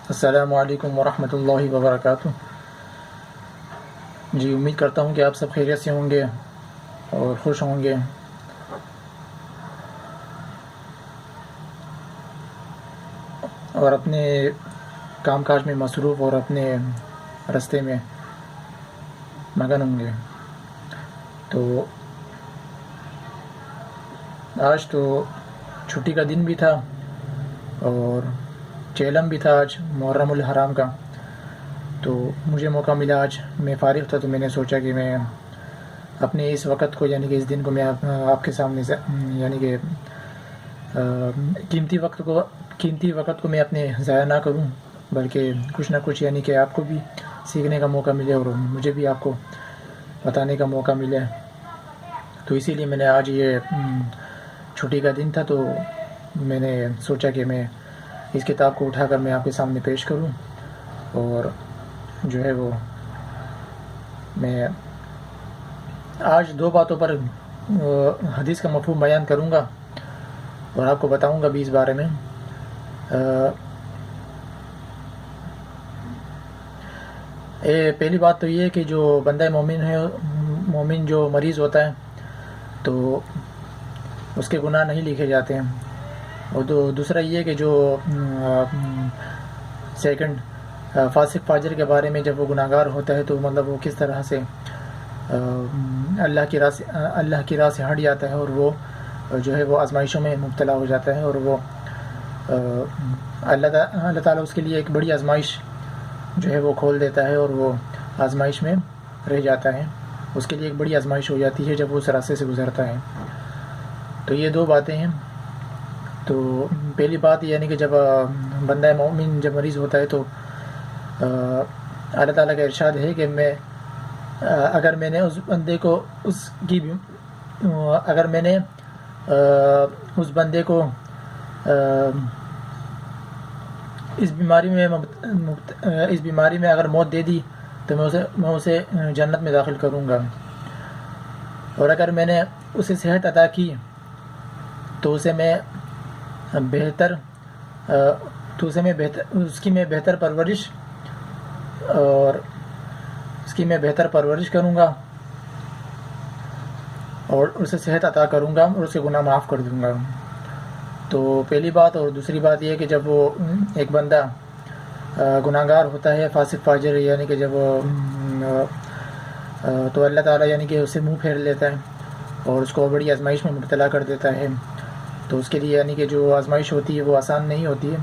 السلام علیکم ورحمۃ اللہ وبرکاتہ۔ جی، امید کرتا ہوں کہ آپ سب خیریت سے ہوں گے اور خوش ہوں گے۔ اور اپنے کام کاج میں مصروف اور اپنے راستے میں مگن ہوں گے۔ تو آج تو چھٹی کا دن بھی تھا اور چیلم بھی تھا آج محرم الحرام کا، تو مجھے موقع ملا، آج میں فارغ تھا تو میں نے سوچا کہ میں اپنے اس وقت کو یعنی کہ اس دن کو میں آپ کے سامنے یعنی کہ قیمتی وقت کو میں اپنے ضائع نہ کروں، بلکہ کچھ نہ کچھ یعنی کہ آپ کو بھی سیکھنے کا موقع ملے اور مجھے بھی آپ کو بتانے کا موقع ملے۔ تو اسی لیے میں نے آج یہ چھٹی کا دن تھا تو میں نے سوچا کہ میں اس کتاب کو اٹھا کر میں آپ کے سامنے پیش کروں، اور جو ہے وہ میں آج دو باتوں پر حدیث کا مفہوم بیان کروں گا اور آپ کو بتاؤں گا بھی اس بارے میں۔ پہلی بات تو یہ ہے کہ جو بندہ مومن جو مریض ہوتا ہے تو اس کے گناہ نہیں لکھے جاتے ہیں، اور دوسرا یہ ہے کہ جو سیکنڈ فاسق فاجر کے بارے میں جب وہ گناہ گار ہوتا ہے تو مطلب وہ کس طرح سے اللہ کی راہ سے ہٹ جاتا ہے اور وہ جو ہے وہ آزمائشوں میں مبتلا ہو جاتا ہے، اور وہ اللہ تعالیٰ اس کے لیے ایک بڑی آزمائش جو ہے وہ کھول دیتا ہے اور وہ آزمائش میں رہ جاتا ہے، اس کے لیے ایک بڑی آزمائش ہو جاتی ہے جب وہ اس راستے سے گزرتا ہے۔ تو یہ دو باتیں ہیں۔ تو پہلی بات یعنی کہ جب بندہ مومن جب مریض ہوتا ہے تو اللہ تعالیٰ کا ارشاد ہے کہ اگر میں نے اس بندے کو اس بیماری میں اگر موت دے دی تو میں اسے جنت میں داخل کروں گا، اور اگر میں نے اسے صحت عطا کی تو اس کی میں بہتر پرورش کروں گا اور اسے صحت عطا کروں گا اور اس کے گناہ معاف کر دوں گا۔ تو پہلی بات، اور دوسری بات یہ ہے کہ جب وہ ایک بندہ گناہ گار ہوتا ہے، فاسق فاجر، یعنی کہ جب تو اللہ تعالیٰ یعنی کہ اسے منہ پھیر لیتا ہے اور اس کو بڑی آزمائش میں مبتلا کر دیتا ہے۔ تو اس کے لیے یعنی کہ جو آزمائش ہوتی ہے وہ آسان نہیں ہوتی ہے،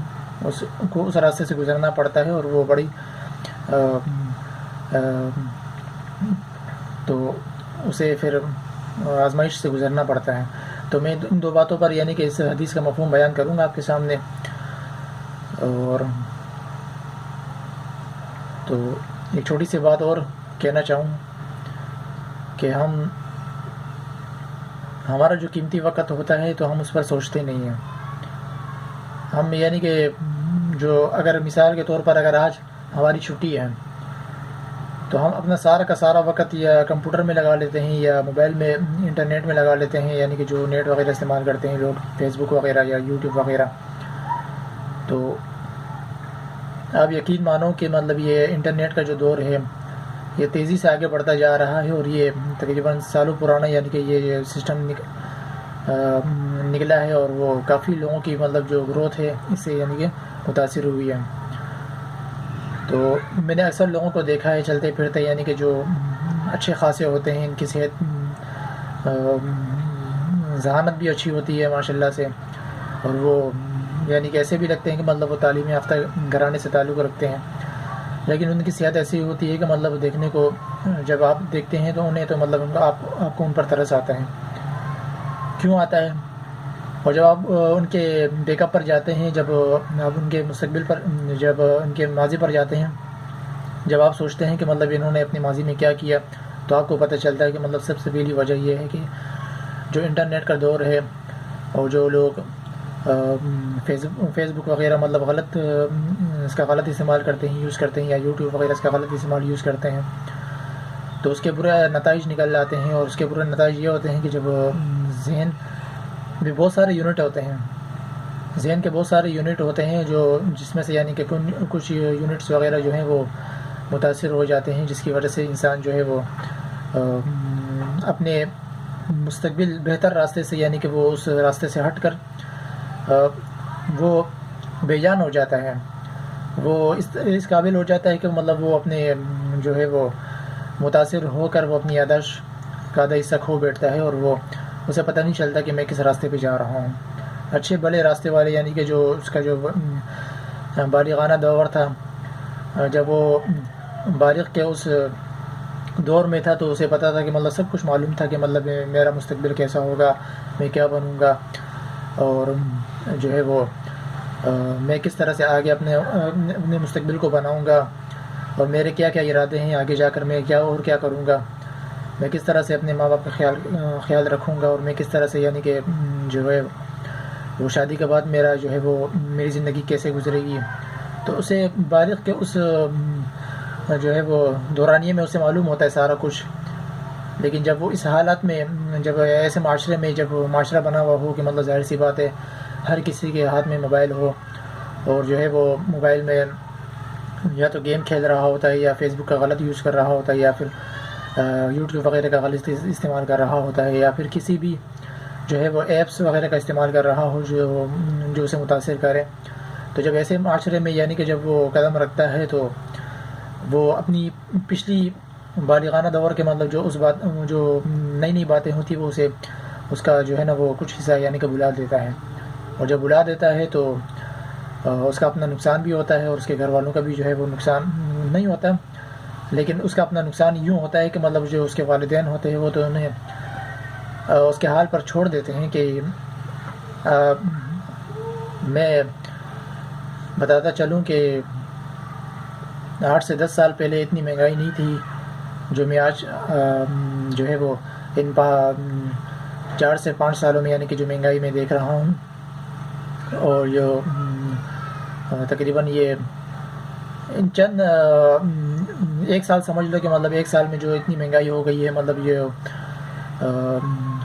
اس کو اس راستے سے گزرنا پڑتا ہے اور وہ بڑی تو اسے پھر آزمائش سے گزرنا پڑتا ہے۔ تو میں ان دو باتوں پر یعنی کہ اس حدیث کا مفہوم بیان کروں گا آپ کے سامنے۔ اور تو ایک چھوٹی سی بات اور کہنا چاہوں کہ ہمارا جو قیمتی وقت ہوتا ہے تو ہم اس پر سوچتے نہیں ہیں۔ ہم یعنی کہ جو اگر مثال کے طور پر اگر آج ہماری چھٹی ہے تو ہم اپنا سارا کا سارا وقت یا کمپیوٹر میں لگا لیتے ہیں یا موبائل میں انٹرنیٹ میں لگا لیتے ہیں، یعنی کہ جو نیٹ وغیرہ استعمال کرتے ہیں لوگ، فیس بک وغیرہ یا یوٹیوب وغیرہ۔ تو آپ یقین مانو کہ مطلب یہ انٹرنیٹ کا جو دور ہے یہ تیزی سے آگے بڑھتا جا رہا ہے، اور یہ تقریباً سالوں پرانا یعنی کہ یہ سسٹم نکلا ہے، اور وہ کافی لوگوں کی مطلب جو گروتھ ہے اس سے یعنی کہ متاثر ہوئی ہے۔ تو میں نے اکثر لوگوں کو دیکھا ہے چلتے پھرتے یعنی کہ جو اچھے خاصے ہوتے ہیں، ان کی صحت ذہانت بھی اچھی ہوتی ہے ماشاءاللہ سے، اور وہ یعنی کہ ایسے بھی لگتے ہیں کہ مطلب وہ تعلیم یافتہ گھرانے سے تعلق رکھتے ہیں، لیکن ان کی صحت ایسی ہوتی ہے کہ مطلب دیکھنے کو جب آپ دیکھتے ہیں تو انہیں تو مطلب آپ کو ان پر ترس آتا ہے۔ کیوں آتا ہے؟ اور جب آپ ان کے بیک اپ پر جاتے ہیں، جب آپ ان کے مستقبل پر، جب ان کے ماضی پر جاتے ہیں، جب آپ سوچتے ہیں کہ مطلب انہوں نے اپنی ماضی میں کیا کیا، تو آپ کو پتہ چلتا ہے کہ مطلب سب سے پہلی وجہ یہ ہے کہ جو انٹرنیٹ کا دور ہے اور جو لوگ فیس بک وغیرہ مطلب اس کا غلط استعمال کرتے ہیں، یوز کرتے ہیں، یا یوٹیوب وغیرہ اس کا غلط استعمال یوز کرتے ہیں، تو اس کے برے نتائج نکل آتے ہیں، اور اس کے برے نتائج یہ ہوتے ہیں کہ جب ذہن بھی بہت سارے یونٹ ہوتے ہیں، ذہن کے بہت سارے یونٹ ہوتے ہیں جو جس میں سے یعنی کہ کچھ یونٹس وغیرہ جو ہیں وہ متاثر ہو جاتے ہیں، جس کی وجہ سے انسان جو ہے وہ اپنے مستقبل بہتر راستے سے یعنی کہ وہ اس راستے سے ہٹ کر وہ بے جان ہو جاتا ہے، وہ اس قابل ہو جاتا ہے کہ مطلب وہ اپنے جو ہے وہ متاثر ہو کر وہ اپنی یادداشت کا آدھا حصہ کھو بیٹھتا ہے، اور وہ اسے پتہ نہیں چلتا کہ میں کس راستے پہ جا رہا ہوں۔ اچھے بڑے راستے والے یعنی کہ جو اس کا جو بالغانہ دور تھا، جب وہ بالغ کے اس دور میں تھا تو اسے پتہ تھا کہ مطلب سب کچھ معلوم تھا کہ مطلب میرا مستقبل کیسا ہوگا، میں کیا بنوں گا، اور جو ہے وہ میں کس طرح سے آگے اپنے مستقبل کو بناؤں گا، اور میرے کیا کیا ارادے ہیں آگے جا کر میں کیا کروں گا، میں کس طرح سے اپنے ماں باپ کا خیال رکھوں گا، اور میں کس طرح سے یعنی کہ جو ہے وہ شادی کے بعد میرا جو ہے وہ میری زندگی کیسے گزرے گی۔ تو اسے بالغ کے اس جو ہے وہ دورانیے میں اسے معلوم ہوتا ہے سارا کچھ، لیکن جب وہ اس حالات میں جب ایسے معاشرے میں جب معاشرہ بنا ہوا ہو کہ مطلب ظاہر سی بات ہے ہر کسی کے ہاتھ میں موبائل ہو، اور جو ہے وہ موبائل میں یا تو گیم کھیل رہا ہوتا ہے یا فیس بک کا غلط یوز کر رہا ہوتا ہے یا پھر یوٹیوب وغیرہ کا غلط استعمال کر رہا ہوتا ہے، یا پھر کسی بھی جو ہے وہ ایپس وغیرہ کا استعمال کر رہا ہو جو اسے متاثر کرے، تو جب ایسے معاشرے میں یعنی کہ جب وہ قدم رکھتا ہے تو وہ اپنی پچھلی بالغانہ دور کے مطلب جو نئی باتیں ہوتی وہ اسے اس کا جو ہے نا وہ کچھ حصہ یعنی کہ بلا دیتا ہے، اور جب بلا دیتا ہے تو اس کا اپنا نقصان بھی ہوتا ہے، اور اس کے گھر والوں کا بھی جو ہے وہ نقصان نہیں ہوتا، لیکن اس کا اپنا نقصان یوں ہوتا ہے کہ مطلب جو اس کے والدین ہوتے ہیں وہ تو انہیں اس کے حال پر چھوڑ دیتے ہیں کہ میں بتاتا چلوں کہ 8 سے 10 سال پہلے اتنی مہنگائی نہیں تھی جو میں آج جو ہے وہ ان 4 سے 5 سالوں میں یعنی کہ جو مہنگائی میں دیکھ رہا ہوں، اور جو تقریباً یہ چند 1 سال سمجھ لو کہ مطلب 1 سال میں جو اتنی مہنگائی ہو گئی ہے، مطلب یہ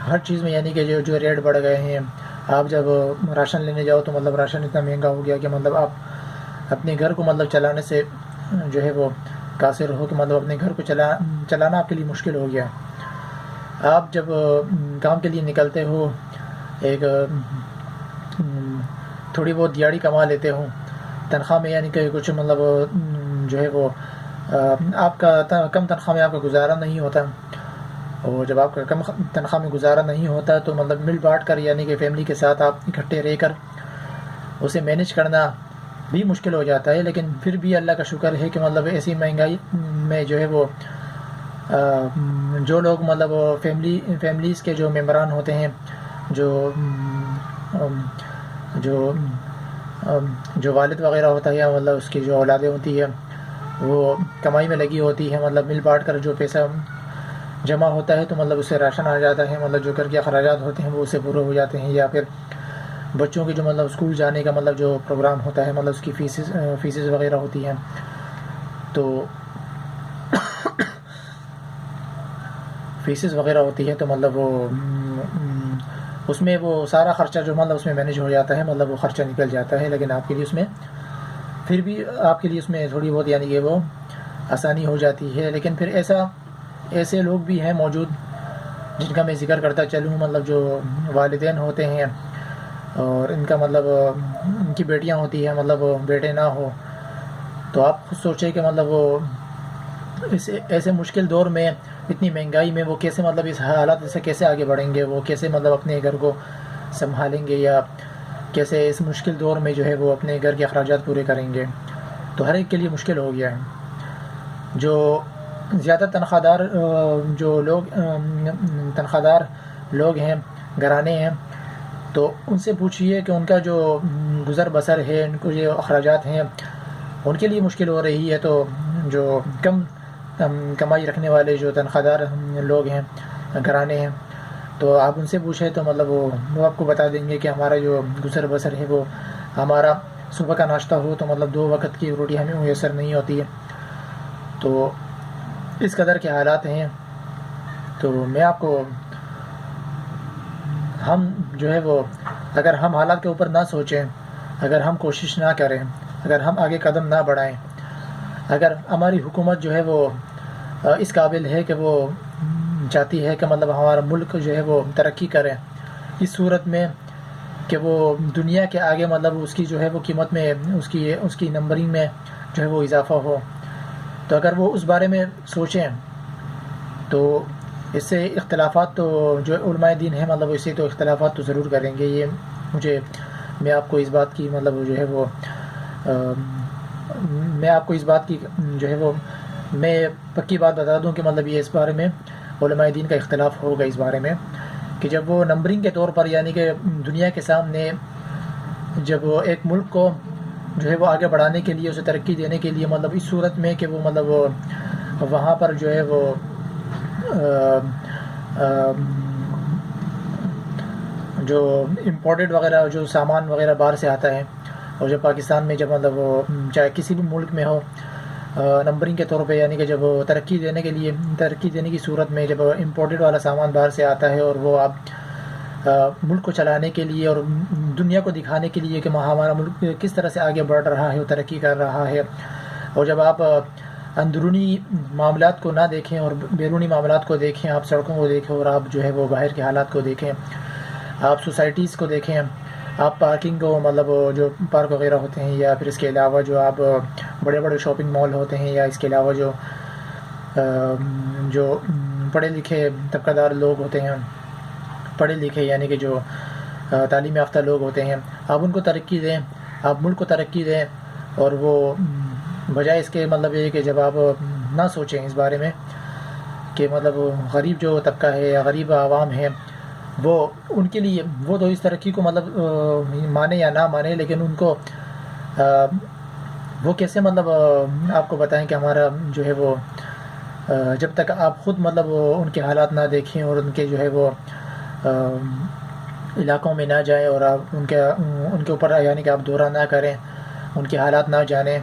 ہر چیز میں یعنی کہ جو ریٹ بڑھ گئے ہیں۔ آپ جب راشن لینے جاؤ تو مطلب راشن اتنا مہنگا ہو گیا کہ مطلب آپ اپنے گھر کو مطلب چلانے سے جو ہے وہ قاصر ہو کہ مطلب اپنے گھر کو چلانا آپ کے لیے مشکل ہو گیا۔ آپ جب کام کے لیے نکلتے ہو، ایک تھوڑی بہت دیہڑی کما لیتے ہو تنخواہ میں، یعنی کہ کچھ مطلب جو ہے وہ آپ کا کم تنخواہ میں آپ کا گزارا نہیں ہوتا، اور جب آپ کا کم تنخواہ میں گزارا نہیں ہوتا تو مطلب مل بانٹ کر یعنی کہ فیملی کے ساتھ آپ اکٹھے رہ کر اسے مینیج کرنا بھی مشکل ہو جاتا ہے، لیکن پھر بھی اللہ کا شکر ہے کہ مطلب ایسی مہنگائی میں جو ہے وہ جو لوگ مطلب فیملیز کے جو ممبران ہوتے ہیں، جو والد وغیرہ ہوتا ہے یا مطلب اس کی جو اولادیں ہوتی ہے وہ کمائی میں لگی ہوتی ہے، مطلب مل بانٹ کر جو پیسہ جمع ہوتا ہے تو مطلب اس سے راشن آ جاتا ہے، مطلب جو گھر کے اخراجات ہوتے ہیں وہ اس سے پورے ہو جاتے ہیں، یا پھر بچوں کی جو مطلب اسکول جانے کا مطلب جو پروگرام ہوتا ہے، مطلب اس کی فیسز وغیرہ ہوتی ہیں، تو فیسز وغیرہ ہوتی ہے تو مطلب وہ اس میں وہ سارا خرچہ جو مطلب اس میں مینیج ہو جاتا ہے، مطلب وہ خرچہ نکل جاتا ہے، لیکن آپ کے لیے اس میں پھر بھی آپ کے لیے اس میں تھوڑی بہت یعنی کہ وہ آسانی ہو جاتی ہے۔ لیکن پھر ایسے لوگ بھی ہیں موجود جن کا میں ذکر کرتا چلوں، مطلب جو والدین ہوتے ہیں اور ان کا مطلب ان کی بیٹیاں ہوتی ہیں، مطلب بیٹے نہ ہو، تو آپ خود سوچیں کہ مطلب وہ ایسے مشکل دور میں اتنی مہنگائی میں وہ کیسے مطلب اس حالات سے کیسے آگے بڑھیں گے، وہ کیسے مطلب اپنے گھر کو سنبھالیں گے، یا کیسے اس مشکل دور میں جو ہے وہ اپنے گھر کے اخراجات پورے کریں گے۔ تو ہر ایک کے لیے مشکل ہو گیا ہے۔ جو زیادہ تنخواہ دار لوگ ہیں، گھرانے ہیں، تو ان سے پوچھئے کہ ان کا جو گزر بسر ہے، ان کو جو اخراجات ہیں ان کے لیے مشکل ہو رہی ہے، تو جو کم کمائی رکھنے والے جو تنخواہ دار لوگ ہیں، گھرانے ہیں، تو آپ ان سے پوچھیں تو مطلب وہ آپ کو بتا دیں گے کہ ہمارا جو گزر بسر ہے وہ ہمارا صبح کا ناشتہ ہو تو مطلب 2 وقت کی روٹی ہمیں میسر نہیں ہوتی ہے۔ تو اس قدر کے حالات ہیں۔ تو میں آپ کو ہم جو ہے وہ اگر ہم حالات کے اوپر نہ سوچیں اگر ہم کوشش نہ کریں، اگر ہم آگے قدم نہ بڑھائیں، اگر ہماری حکومت جو ہے وہ اس قابل ہے کہ وہ چاہتی ہے کہ مطلب ہمارا ملک جو ہے وہ ترقی کرے اس صورت میں کہ وہ دنیا کے آگے مطلب اس کی جو ہے وہ قیمت میں اس کی نمبرنگ میں جو ہے وہ اضافہ ہو، تو اگر وہ اس بارے میں سوچیں تو اس سے اختلافات تو جو علماء دین ہیں مطلب اس سے تو اختلافات تو ضرور کریں گے. میں آپ کو اس بات کی مطلب جو ہے وہ میں آپ کو اس بات کی جو ہے وہ میں پکی بات بتا دوں کہ مطلب یہ اس بارے میں علماء دین کا اختلاف ہوگا اس بارے میں کہ جب وہ نمبرنگ کے طور پر یعنی کہ دنیا کے سامنے جب وہ ایک ملک کو جو ہے وہ آگے بڑھانے کے لیے، اسے ترقی دینے کے لیے مطلب اس صورت میں کہ وہ مطلب وہاں پر جو ہے وہ جو امپورٹڈ وغیرہ جو سامان وغیرہ باہر سے آتا ہے، اور جب پاکستان میں جب مطلب وہ چاہے کسی بھی ملک میں ہو نمبرنگ کے طور پہ یعنی کہ جب ترقی دینے کی صورت میں جب امپورٹڈ والا سامان باہر سے آتا ہے اور وہ آپ ملک کو چلانے کے لیے اور دنیا کو دکھانے کے لیے کہ ہمارا ملک کس طرح سے آگے بڑھ رہا ہے اور ترقی کر رہا ہے، اور جب آپ اندرونی معاملات کو نہ دیکھیں اور بیرونی معاملات کو دیکھیں، آپ سڑکوں کو دیکھیں اور آپ جو ہے وہ باہر کے حالات کو دیکھیں، آپ سوسائٹیز کو دیکھیں، آپ پارکنگ کو مطلب جو پارک وغیرہ ہوتے ہیں، یا پھر اس کے علاوہ جو آپ بڑے بڑے شاپنگ مال ہوتے ہیں، یا اس کے علاوہ جو پڑھے لکھے طبقہ دار لوگ ہوتے ہیں، پڑھے لکھے یعنی کہ جو تعلیم یافتہ لوگ ہوتے ہیں، آپ ان کو ترقی دیں، آپ ملک کو ترقی دیں، اور وہ بجائے اس کے مطلب یہ کہ جب آپ نہ سوچیں اس بارے میں کہ مطلب غریب جو طبقہ ہے یا غریب عوام ہے وہ ان کے لیے وہ تو اس ترقی کو مطلب مانے یا نہ مانے، لیکن ان کو وہ کیسے مطلب آپ کو بتائیں کہ ہمارا جو ہے وہ جب تک آپ خود مطلب ان کے حالات نہ دیکھیں اور ان کے جو ہے وہ علاقوں میں نہ جائیں اور آپ ان کے اوپر یعنی کہ آپ دورہ نہ کریں، ان کے حالات نہ جانیں،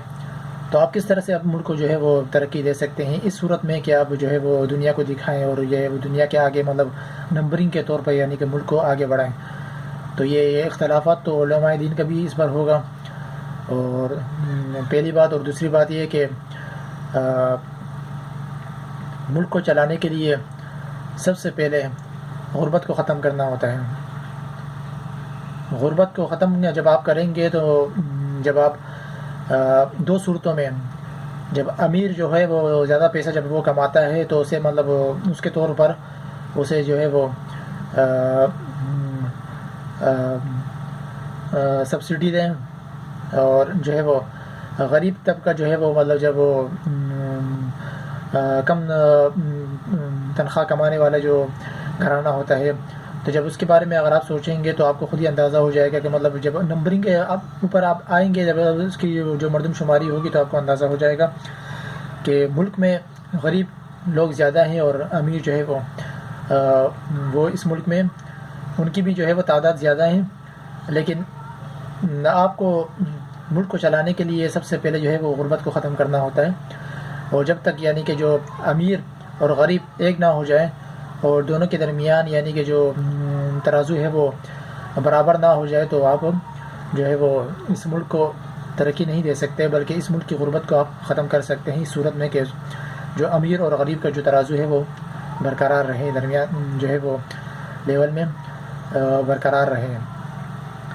تو آپ کس طرح سے آپ ملک کو جو ہے وہ ترقی دے سکتے ہیں اس صورت میں کہ آپ جو ہے وہ دنیا کو دکھائیں اور یہ دنیا کے آگے مطلب نمبرنگ کے طور پر یعنی کہ ملک کو آگے بڑھائیں. تو یہ اختلافات تو علماء دین کا بھی اس پر ہوگا. اور پہلی بات، اور دوسری بات یہ کہ ملک کو چلانے کے لیے سب سے پہلے غربت کو ختم کرنا ہوتا ہے. غربت کو ختم جب آپ کریں گے تو جب آپ دو صورتوں میں، جب امیر جو ہے وہ زیادہ پیسہ جب وہ کماتا ہے تو اسے مطلب اس کے طور پر اسے جو ہے وہ سبسڈی دیں، اور جو ہے وہ غریب طبقہ جو ہے وہ مطلب جب وہ کم تنخواہ کمانے والا جو گھرانہ ہوتا ہے، تو جب اس کے بارے میں اگر آپ سوچیں گے تو آپ کو خود ہی اندازہ ہو جائے گا کہ مطلب جب نمبرنگ کے اوپر آپ آئیں گے، جب اس کی جو مردم شماری ہوگی تو آپ کو اندازہ ہو جائے گا کہ ملک میں غریب لوگ زیادہ ہیں اور امیر جو ہے وہ اس ملک میں ان کی بھی جو ہے وہ تعداد زیادہ ہیں. لیکن آپ کو ملک کو چلانے کے لیے سب سے پہلے جو ہے وہ غربت کو ختم کرنا ہوتا ہے. اور جب تک یعنی کہ جو امیر اور غریب ایک نہ ہو جائے اور دونوں کے درمیان یعنی کہ جو ترازو ہے وہ برابر نہ ہو جائے تو آپ جو ہے وہ اس ملک کو ترقی نہیں دے سکتے، بلکہ اس ملک کی غربت کو آپ ختم کر سکتے ہیں اس صورت میں کہ جو امیر اور غریب کا جو ترازو ہے وہ برقرار رہے، درمیان جو ہے وہ لیول میں برقرار رہے.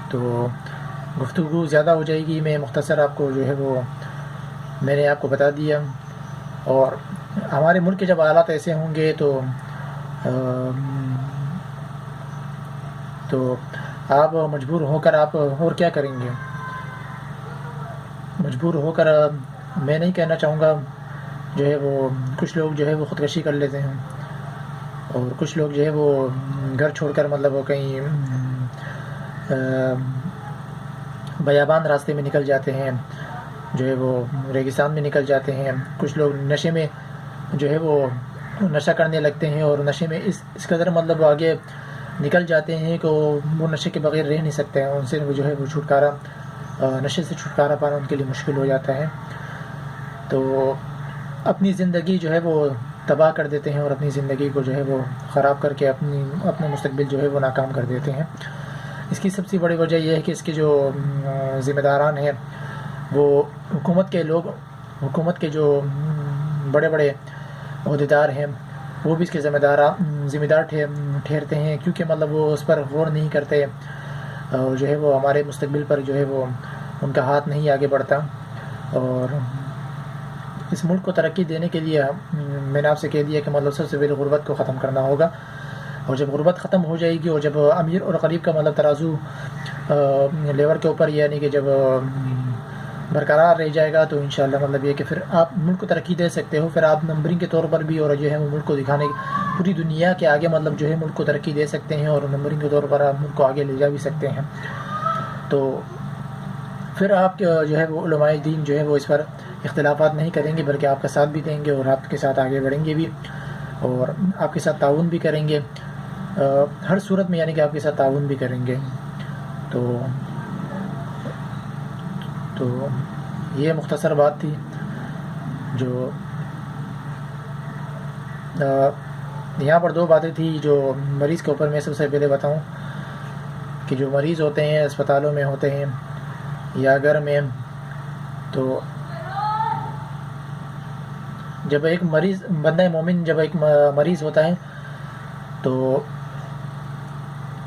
تو گفتگو زیادہ ہو جائے گی، میں مختصر آپ کو جو ہے وہ میں نے آپ کو بتا دیا. اور ہمارے ملک کے جب حالات ایسے ہوں گے تو آپ مجبور ہو کر آپ اور کیا کریں گے؟ مجبور ہو کر میں نہیں کہنا چاہوں گا جو ہے وہ کچھ لوگ جو ہے وہ خودکشی کر لیتے ہیں، اور کچھ لوگ جو ہے وہ گھر چھوڑ کر مطلب وہ کہیں بیابان راستے میں نکل جاتے ہیں، جو ہے وہ ریگستان میں نکل جاتے ہیں. کچھ لوگ نشے میں جو ہے وہ نشہ کرنے لگتے ہیں اور نشے میں اس قدر مطلب آگے نکل جاتے ہیں کہ وہ نشے کے بغیر رہ نہیں سکتے ہیں. ان سے جو ہے وہ نشے سے چھٹکارا پانا ان کے لیے مشکل ہو جاتا ہے. تو اپنی زندگی جو ہے وہ تباہ کر دیتے ہیں اور اپنی زندگی کو جو ہے وہ خراب کر کے اپنا مستقبل جو ہے وہ ناکام کر دیتے ہیں. اس کی سب سے بڑی وجہ یہ ہے کہ اس کے جو ذمہ داران ہیں وہ حکومت کے جو بڑے بڑے عہدیدار ہیں وہ بھی اس کے ذمہ دار ٹھہرتے ہیں، کیونکہ مطلب وہ اس پر غور نہیں کرتے، اور جو ہے وہ ہمارے مستقبل پر جو ہے وہ ان کا ہاتھ نہیں آگے بڑھتا۔ اور اس ملک کو ترقی دینے کے لیے میں نے آپ سے کہہ دیا کہ مطلب سب سے پہلے غربت کو ختم کرنا ہوگا، اور جب غربت ختم ہو جائے گی اور جب امیر اور غریب کا مطلب ترازو لیور کے اوپر یعنی کہ جب برقرار رہ جائے گا، تو انشاءاللہ مطلب یہ کہ پھر آپ ملک کو ترقی دے سکتے ہو، پھر آپ نمبرنگ کے طور پر بھی اور جو ہے وہ ملک کو دکھانے پوری دنیا کے آگے مطلب جو ہے ملک کو ترقی دے سکتے ہیں، اور نمبرنگ کے طور پر آپ ملک کو آگے لے جا بھی سکتے ہیں۔ تو پھر آپ جو ہے وہ علماء دین جو ہے وہ اس پر اختلافات نہیں کریں گے، بلکہ آپ کا ساتھ بھی دیں گے اور آپ کے ساتھ آگے بڑھیں گے بھی، اور آپ کے ساتھ تعاون بھی کریں گے، ہر صورت میں یعنی کہ آپ کے ساتھ تعاون بھی کریں گے۔ تو یہ مختصر بات تھی جو یہاں پر دو باتیں تھی جو مریض کے اوپر میں سب سے پہلے بتاؤں کہ جو مریض ہوتے ہیں اسپتالوں میں ہوتے ہیں یا گھر میں، تو جب ایک مریض بندہ مومن جب ایک مریض ہوتا ہے تو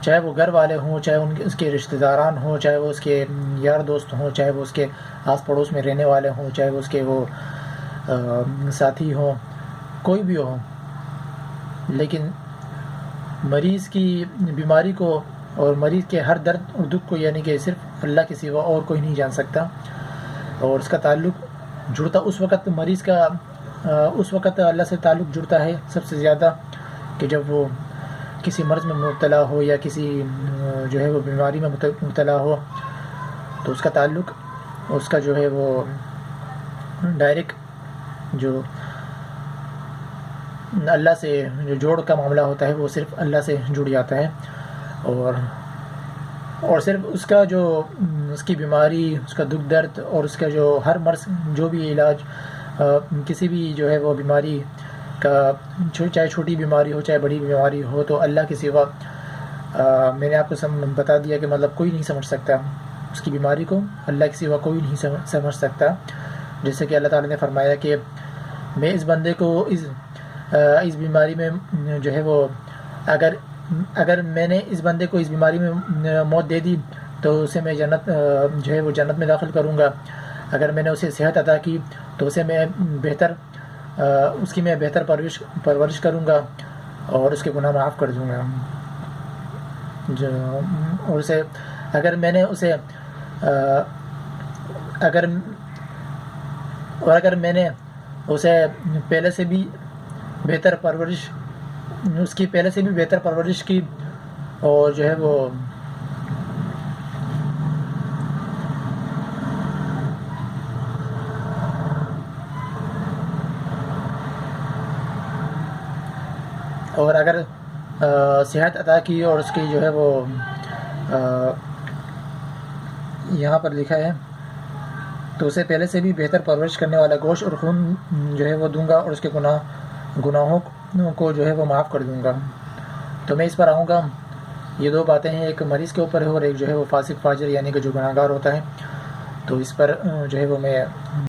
چاہے وہ گھر والے ہوں، چاہے اس کے رشتہ داران ہوں، چاہے وہ اس کے یار دوست ہوں، چاہے وہ اس کے آس پڑوس میں رہنے والے ہوں، چاہے وہ اس کے وہ ساتھی ہوں، کوئی بھی ہو، لیکن مریض کی بیماری کو اور مریض کے ہر درد اور دکھ کو یعنی کہ صرف اللہ کے سوا اور کوئی نہیں جان سکتا، اور اس کا تعلق جڑتا اس وقت مریض کا اس وقت اللہ سے تعلق جڑتا ہے سب سے زیادہ کہ جب وہ کسی مرض میں مبتلا ہو یا کسی جو ہے وہ بیماری میں مبتلا ہو، تو اس کا تعلق اس کا جو ہے وہ ڈائریکٹ جو اللہ سے جو جوڑ کا معاملہ ہوتا ہے وہ صرف اللہ سے جڑ جاتا ہے، اور صرف اس کا جو اس کی بیماری، اس کا دکھ درد اور اس کا جو ہر مرض جو بھی علاج کسی بھی جو ہے وہ بیماری کا، چاہے چھوٹی بیماری ہو چاہے بڑی بیماری ہو، تو اللہ کے سوا میں نے آپ کو بتا دیا کہ مطلب کوئی نہیں سمجھ سکتا اس کی بیماری کو، اللہ کے سوا کوئی نہیں سمجھ سکتا۔ جیسے کہ اللہ تعالیٰ نے فرمایا کہ میں اس بندے کو اس بیماری میں جو ہے وہ اگر میں نے اس بندے کو اس بیماری میں موت دے دی تو اسے میں جنت جو ہے وہ جنت میں داخل کروں گا، اگر میں نے اسے صحت عطا کی تو اسے میں اس کی میں بہتر پرورش کروں گا اور اس کے گناہ معاف کر دوں گا، اور اسے اگر میں نے اسے اگر میں نے اسے پہلے سے بھی بہتر پرورش اس کی پہلے سے بھی بہتر پرورش کی، اور جو ہے وہ اور اگر صحت عطا کی اور اس کی جو ہے وہ یہاں پر لکھا ہے تو اسے پہلے سے بھی بہتر پرورش کرنے والا گوشت اور خون جو ہے وہ دوں گا، اور اس کے گناہوں کو جو ہے وہ معاف کر دوں گا۔ تو میں اس پر آؤں گا، یہ دو باتیں ہیں، ایک مریض کے اوپر ہے اور ایک جو ہے وہ فاسق فاجر یعنی کہ جو گناہگار ہوتا ہے، تو اس پر جو ہے وہ میں